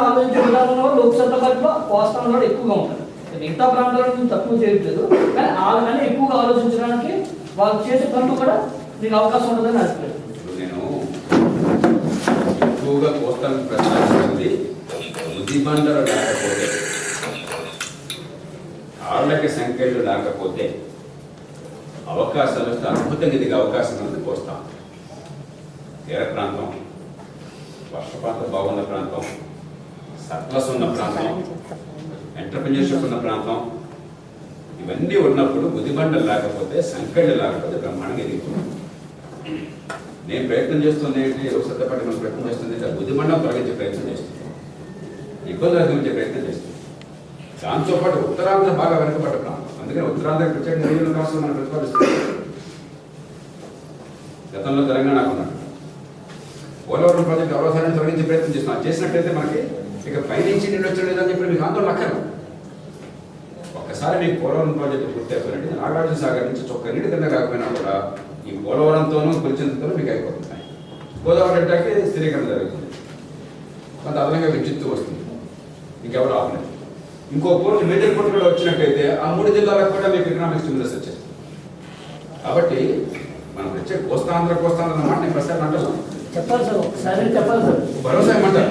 ఆలోచించే విధానంలో లోక్సత్తా పార్టీలో కోస్తాంలో ఎక్కువగా ఉంటారు. మిగతా ప్రాంతాలను తక్కువ చేయట్లేదు, కానీ వాళ్ళని ఎక్కువగా ఆలోచించడానికి వాళ్ళు చేసే పనులు కూడా మీకు అవకాశం ఉంటుందని అనిపించలేదు. నేను ఎక్కువగా కోస్తాను ప్రశ్నిస్తుంది బుద్ధిమండలు లేకపోతే, ఆళ్ళకి సంఖ్యలు లేకపోతే అవకాశాలు వస్తే అద్భుతంగా ఇది అవకాశం అనేది కోస్తాం. తీర ప్రాంతం, వర్షపాతం బాగున్న ప్రాంతం, సర్ప్లస్ ఉన్న ప్రాంతం, ఎంటర్ప్రెన్యూర్షిప్ ఉన్న ప్రాంతం, ఇవన్నీ ఉన్నప్పుడు బుద్ధిమండలు లేకపోతే, సంఖ్యలు లేకపోతే బ్రహ్మాండంగా ఎదిగిపోతుంది. నేను ప్రయత్నం చేస్తుంది ఏంటి, లోక్సత్తా పార్టీ మనం ప్రయత్నం చేస్తుంది బుద్ధిమండం తొలగించే ప్రయత్నం చేస్తుంది, ఇబ్బందులు అధిగమించే ప్రయత్నం చేస్తుంది. దాంతోపాటు ఉత్తరాంధ్ర బాగా వెనుకబడ్డ ప్రాంతం, అందుకని ఉత్తరాంధ్ర ప్రత్యేక నిధుల కోసం మనం ప్రతిపాదిస్తున్నాం. గతంలో తెలంగాణకు ఉన్నట్టు పోలవరం ప్రాజెక్టు అవరోధాన్ని తొలగించే ప్రయత్నం చేస్తున్నాం. చేసినట్టయితే మనకి ఇక పైనుంచి నీళ్ళు వచ్చాడు లేదని చెప్పి మీకు ఆందోళన అక్కర్లేదు. ఒక్కసారి మీకు పోలవరం ప్రాజెక్టు పూర్తి అయిపోయినట్టు నాగార్జున సాగర్ నుంచి చొక్క నీటి కింద కాకపోయినా కూడా ఈ పోలవరంతోనూ పులిచింతతోనూ మీకు అయిపోతున్నాయి. గోదావరి డెల్టాకి స్థిరీకరణ జరుగుతుంది, కొంత అదనంగా విద్యుత్తు వస్తుంది, ఇంకెవరు ఆపలేదు. ఇంకో పోర్టు మేజర్ పోర్టు కూడా వచ్చినట్టయితే ఆ 3 జిల్లాలకు కూడా మీకు ఎకనామిక్ స్టిమ్యులస్ వచ్చేస్తుంది. కాబట్టి మనం వచ్చే కోస్తాంధ్ర అన్న మాట నేను ప్రసారం అంటాను. చెప్పాలి సార్, ఒకసారి చెప్పాలి సార్, భరోసా ఏమంటారు.